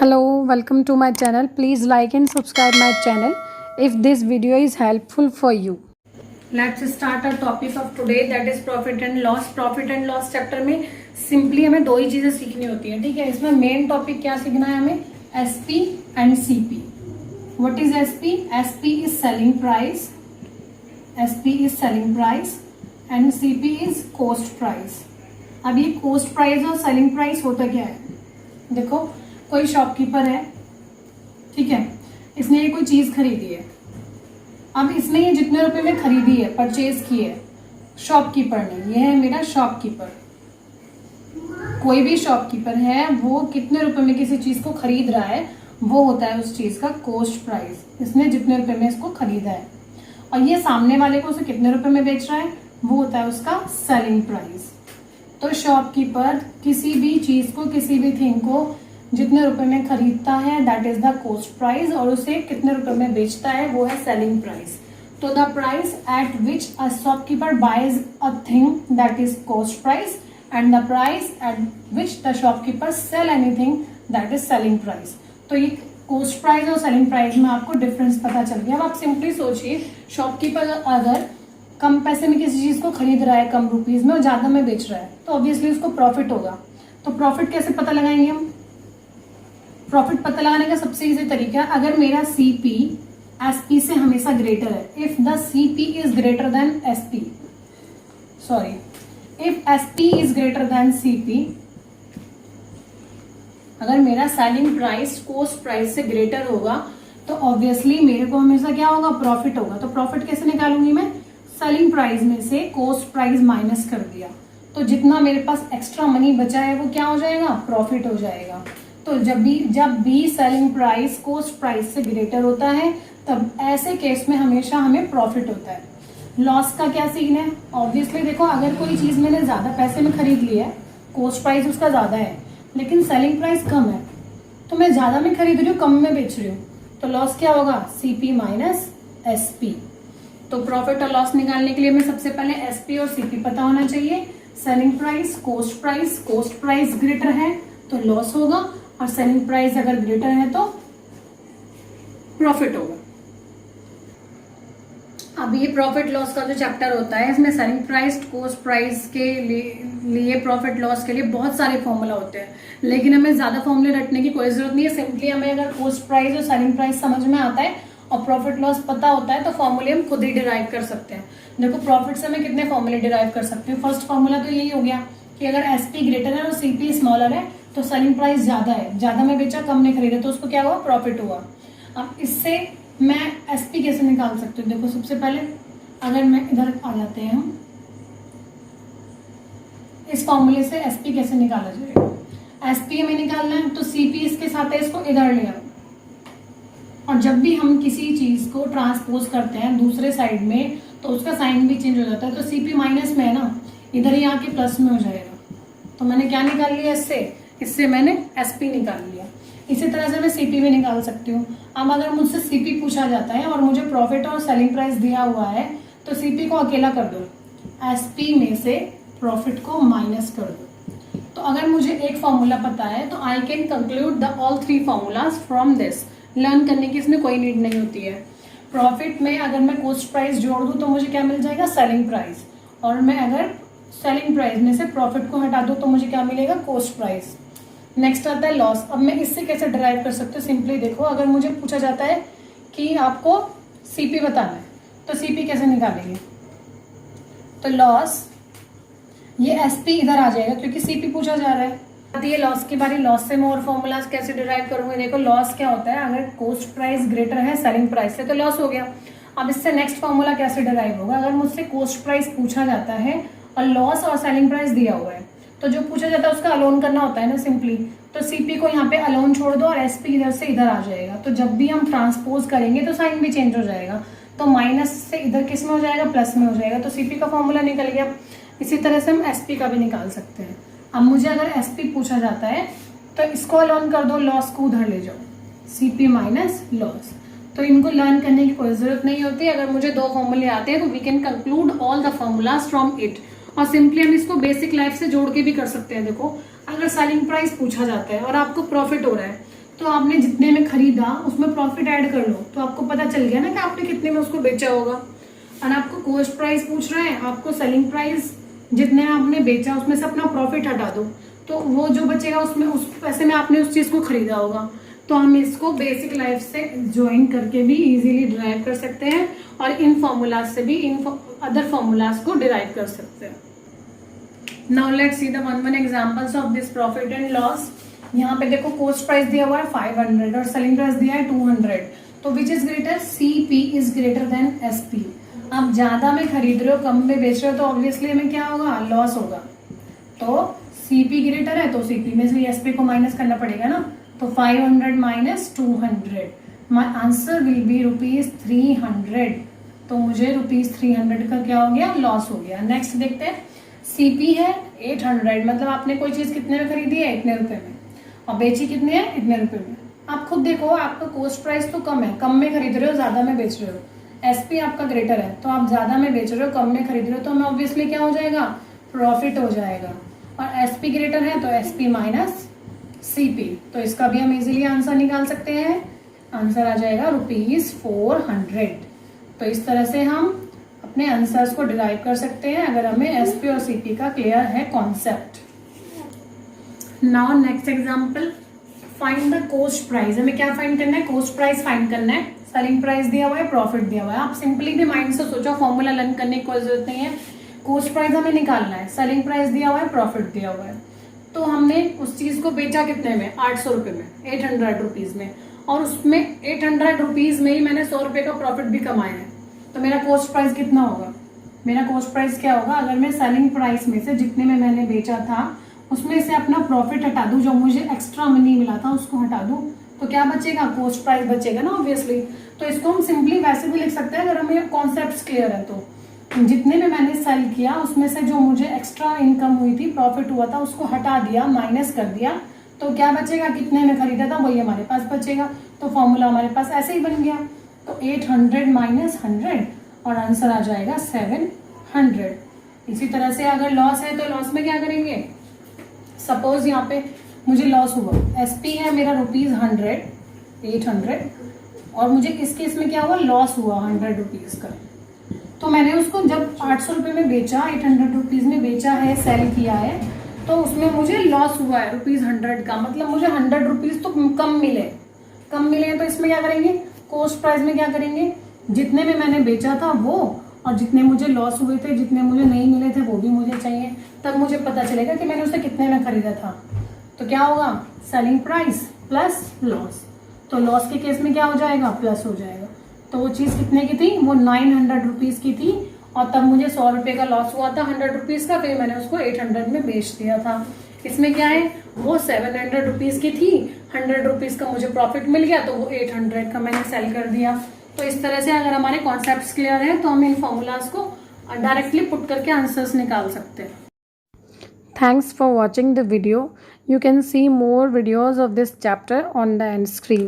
Hello, welcome to my channel. Please like and subscribe my channel if this video is helpful for you. Let's start our topic of today, that is profit and loss. Profit and loss chapter में simply हमें दो ही चीजें सीखनी होती है, ठीक है। इसमें मेन टॉपिक क्या सीखना है हमें, SP and CP. What is SP? SP is selling price, SP is selling price and CP is cost price. अब ये कॉस्ट प्राइस और सेलिंग प्राइस होता क्या है, देखो कोई शॉपकीपर है, ठीक है, इसने ये कोई चीज खरीदी है। अब इसने ये जितने रुपए में खरीदी है, परचेज की है शॉपकीपर ने, ये है मेरा शॉपकीपर। कोई भी शॉपकीपर है, वो कितने रुपए में किसी चीज को खरीद रहा है, वो होता है उस चीज का कॉस्ट प्राइस। इसने जितने रुपए में इसको खरीदा है, और ये सामने वाले को उसे कितने रुपए में बेच रहा है, वो होता है उसका सेलिंग प्राइस। तो शॉपकीपर किसी भी चीज को, किसी भी थिंग को जितने रुपए में खरीदता है, that is the cost price, और उसे कितने रुपए में बेचता है, वो है सेलिंग प्राइस। तो the price at which a shopkeeper buys a thing, that is cost price, and the price at which the shopkeeper sell anything, that is selling price. तो ये कॉस्ट प्राइस और सेलिंग प्राइस में आपको difference पता चल गया। अब आप सिंपली सोचिए, शॉपकीपर अगर कम पैसे में किसी चीज को खरीद रहा है, कम रुपीज में, और ज्यादा में बेच रहा है, तो ऑब्वियसली उसको प्रॉफिट होगा। तो प्रॉफिट कैसे पता लगाएंगे हम? प्रॉफिट पता लगाने का सबसे इजी तरीका, अगर मेरा सीपी एसपी से हमेशा ग्रेटर है, if the CP is greater than SP, sorry, if SP is greater than CP, अगर मेरा सेलिंग प्राइस कॉस्ट प्राइस से ग्रेटर होगा, तो ऑब्वियसली मेरे को हमेशा क्या होगा, प्रॉफिट होगा। तो प्रॉफिट कैसे निकालूंगी मैं? सेलिंग प्राइस में से कॉस्ट प्राइस माइनस कर दिया, तो जितना मेरे पास एक्स्ट्रा मनी बचा है वो क्या हो जाएगा, प्रॉफिट हो जाएगा। तो जब भी सेलिंग प्राइस कॉस्ट प्राइस से ग्रेटर होता है, तब ऐसे केस में हमेशा हमें प्रॉफिट होता है। लॉस का क्या सीन है? ऑब्वियसली देखो, अगर कोई चीज मैंने ज्यादा पैसे में खरीद ली है, कॉस्ट प्राइस उसका ज्यादा है, लेकिन सेलिंग प्राइस कम है, तो मैं ज्यादा में खरीद रही हूँ, कम में बेच रही हूँ, तो लॉस क्या होगा, सीपी माइनस एसपी। तो प्रॉफिट और लॉस निकालने के लिए हमें सबसे पहले एसपी और सीपी पता होना चाहिए। Selling price cost price greater है तो लॉस होगा, और सेलिंग प्राइस अगर ग्रेटर है तो प्रॉफिट होगा। अब ये प्रॉफिट लॉस का जो चैप्टर होता है, इसमें सेलिंग प्राइस कॉस्ट प्राइस के लिए प्रॉफिट लॉस के लिए बहुत सारे फॉर्मूला होते हैं, लेकिन हमें ज्यादा फॉर्मूले रटने की कोई जरूरत नहीं है। सिंपली हमें अगर कॉस्ट प्राइस और सेलिंग प्राइस समझ में आता है और प्रॉफिट लॉस पता होता है, तो फॉर्मूले हम खुद ही डिराइव कर सकते हैं। देखो, प्रॉफिट से मैं कितने फॉर्मूले डिराइव कर सकती हूँ। फर्स्ट फॉर्मूला तो यही हो गया कि अगर एसपी ग्रेटर है और सीपी स्मॉलर है, तो सेलिंग प्राइस ज्यादा है, ज्यादा में बेचा, कम में खरीदा, तो उसको क्या हुआ, प्रॉफिट हुआ। अब इससे मैं एसपी कैसे निकाल सकती हूँ? देखो, सबसे पहले अगर मैं इधर आ जाते हैं, हम इस फॉर्मूले से एसपी कैसे निकाला जाएगा। एसपी हमें निकालना है, तो सीपी इसके साथ है, इसको इधर ले आओ, और जब भी हम किसी चीज को ट्रांसपोज करते हैं दूसरे साइड में, तो उसका साइन भी चेंज हो जाता है। तो सीपी माइनस में है ना, इधर ही आके प्लस में हो जाएगा। तो मैंने क्या निकाल लिया इससे मैंने एसपी निकाल लिया। इसी तरह से मैं सीपी भी निकाल सकती हूँ। अब अगर मुझसे सीपी पूछा जाता है और मुझे प्रॉफिट और सेलिंग प्राइस दिया हुआ है, तो सीपी को अकेला कर दो, एसपी में से प्रॉफिट को माइनस कर दो। तो अगर मुझे एक फॉर्मूला पता है, तो I can conclude the all three formulas from this. Learn करने की इसमें कोई नीड नहीं होती है। प्रॉफिट में अगर मैं कॉस्ट प्राइस जोड़ दूं, तो मुझे क्या मिल जाएगा, सेलिंग प्राइस, और मैं अगर सेलिंग प्राइस में से प्रॉफिट को हटा दूं, तो मुझे क्या मिलेगा, कॉस्ट प्राइस। नेक्स्ट आता है लॉस। अब मैं इससे कैसे डिराइव कर सकती हूँ? सिंपली देखो, अगर मुझे पूछा जाता है कि आपको सीपी बताना है, तो सीपी कैसे निकालेंगे? तो लॉस, ये एसपी इधर आ जाएगा क्योंकि सीपी पूछा जा रहा है। ये लॉस की बारी, लॉस से मैं और फॉर्मूलाज कैसे डिराइव करूंगी। देखो, लॉस क्या होता है, अगर कॉस्ट प्राइस ग्रेटर है सेलिंग प्राइस से, तो लॉस हो गया। अब इससे नेक्स्ट फॉर्मूला कैसे डिराइव होगा, अगर मुझसे कॉस्ट प्राइस पूछा जाता है और लॉस और सेलिंग प्राइस दिया हुआ है, तो जो पूछा जाता है उसका अलोन करना होता है ना, सिंपली। तो सीपी को यहाँ पे अलोन छोड़ दो और एसपी इधर से इधर आ जाएगा। तो जब भी हम ट्रांसपोज करेंगे तो साइन भी चेंज हो जाएगा, तो माइनस से इधर किस में हो जाएगा, प्लस में हो जाएगा। तो सीपी का फॉर्मूला निकल गया। इसी तरह से हम एसपी का भी निकाल सकते हैं। अब मुझे अगर एसपी पूछा जाता है, तो इसको अलोन कर दो, लॉस को उधर ले जाओ, सीपी माइनस लॉस। तो इनको लर्न करने की कोई जरूरत नहीं होती। अगर मुझे दो फॉर्मूले आते हैं, तो we can conclude all the formulas from it. और सिंपली हम इसको बेसिक लाइफ से जोड़ के भी कर सकते हैं। देखो, अगर सेलिंग प्राइस पूछा जाता है और आपको प्रॉफिट हो रहा है, तो आपने जितने में खरीदा उसमें प्रॉफिट ऐड कर लो, तो आपको पता चल गया ना कि आपने कितने में उसको बेचा होगा। और आपको कॉस्ट प्राइस पूछ रहे हैं, आपको सेलिंग प्राइस जितने में आपने बेचा उसमें से अपना प्रॉफिट हटा दो, तो वो जो बचेगा उसमें उस पैसे में आपने उस चीज को खरीदा होगा। तो हम इसको बेसिक लाइफ से ज्वाइन करके भी इजीली डिराइव कर सकते हैं और इन फॉर्मूलाज से भी इन अदर फॉर्मूलाज को डिराइव कर सकते हैं। Now let's see the one examples of this profit and loss. यहाँ पे देखो कॉस्ट प्राइस दिया हुआ है 500 और सेलिंग प्राइस दिया है 200, तो which is greater? CP is greater than SP। आप ज्यादा में खरीद रहे हो, कम में बेच रहे हो, तो ऑब्वियसली हमें क्या होगा? लॉस होगा। तो CP ग्रेटर है तो CP में से SP को माइनस करना पड़ेगा ना, तो 500 minus 200, my answer will be ₹300। तो मुझे ₹300 का क्या हो गया? लॉस हो गया। नेक्स्ट देखते हैं, CP है 800, मतलब आपने कोई चीज कितने में खरीदी है? इतने रुपए में, और बेची कितने है? इतने रुपए में। आप खुद देखो, आपका कॉस्ट प्राइस तो कम है, कम में खरीद रहे हो, ज्यादा में बेच रहे हो। SP आपका ग्रेटर है, तो आप ज्यादा में बेच रहे हो, कम में खरीद रहे हो, तो हमें ऑब्वियसली क्या हो जाएगा? प्रॉफिट हो जाएगा। और SP ग्रेटर है तो SP माइनस CP, तो इसका भी हम इजीली आंसर निकाल सकते हैं। आंसर आ जाएगा ₹400। तो इस तरह से हम अपने आंसर्स को डिराइव कर सकते हैं अगर हमें SP और CP का क्लियर है concept. Now next example, find the cost price. हमें क्या फाइंड करना है? कॉस्ट प्राइस फाइंड करना है। सेलिंग प्राइस दिया हुआ है, प्रॉफिट दिया हुआ है। आप सिंपली भी माइंड से सोचो, फॉर्मूला लर्न करने की कोई जरूरत नहीं है। कॉस्ट प्राइस हमें निकालना है, सेलिंग प्राइस दिया हुआ है, प्रॉफिट दिया हुआ है। तो हमने उस चीज को बेचा कितने में? 800 रुपए में, 800 रुपीज में, और उसमें 800 रुपीज में ही मैंने 100 रुपए का प्रॉफिट भी कमाया है। तो मेरा कॉस्ट प्राइस कितना होगा? मेरा कॉस्ट प्राइस क्या होगा? अगर मैं सेलिंग प्राइस में से जितने में मैंने बेचा था उसमें से अपना प्रॉफिट हटा दूं, जो मुझे एक्स्ट्रा मनी मिला था उसको हटा दूं, तो क्या बचेगा? कॉस्ट प्राइस बचेगा ना ऑब्वियसली। तो इसको हम सिंपली वैसे भी लिख सकते हैं अगर हमें कॉन्सेप्ट क्लियर है तो। जितने में मैंने सेल किया उसमें से जो मुझे एक्स्ट्रा इनकम हुई थी, प्रॉफिट हुआ था, उसको हटा दिया, माइनस कर दिया, तो क्या बचेगा? कितने में खरीदा था वही हमारे पास बचेगा। तो फॉर्मूला हमारे पास ऐसे ही बन गया। तो 800 माइनस 100 और आंसर आ जाएगा 700। इसी तरह से अगर लॉस है तो लॉस में क्या करेंगे? सपोज यहाँ पे मुझे लॉस हुआ, SP है मेरा ₹100, 800, और मुझे इस केस में क्या हुआ? लॉस हुआ 100 रुपीज का। तो मैंने उसको जब 800 रुपए में बेचा, 800 रुपीज में बेचा है, सेल किया है, तो उसमें मुझे लॉस हुआ है ₹100 का, मतलब मुझे 100 रुपीज तो कम मिले। कम मिले हैं तो इसमें क्या करेंगे? कॉस्ट प्राइस में क्या करेंगे? जितने में मैंने बेचा था वो, और जितने मुझे लॉस हुए थे, जितने मुझे नहीं मिले थे वो भी मुझे चाहिए, तब मुझे पता चलेगा कि मैंने उसे कितने में खरीदा था। तो क्या होगा? Selling price plus loss. तो लॉस के केस में क्या हो जाएगा? प्लस हो जाएगा। तो वो चीज कितने की थी? वो 900 रुपीज की थी, और तब मुझे 100 रुपए का लॉस हुआ था 100 रुपीज का, फिर मैंने उसको 800 में बेच दिया था। इसमें क्या है? वो 700 रुपीज की थी, 100 रुपीज का मुझे प्रॉफिट मिल गया, तो वो 800 का मैंने सेल कर दिया। तो इस तरह से अगर हमारे कॉन्सेप्ट्स क्लियर है तो हम इन फॉर्मूलाज को डायरेक्टली पुट करके आंसर्स निकाल सकते हैं। Thanks for watching the video. You can see more videos of this chapter on the end screen.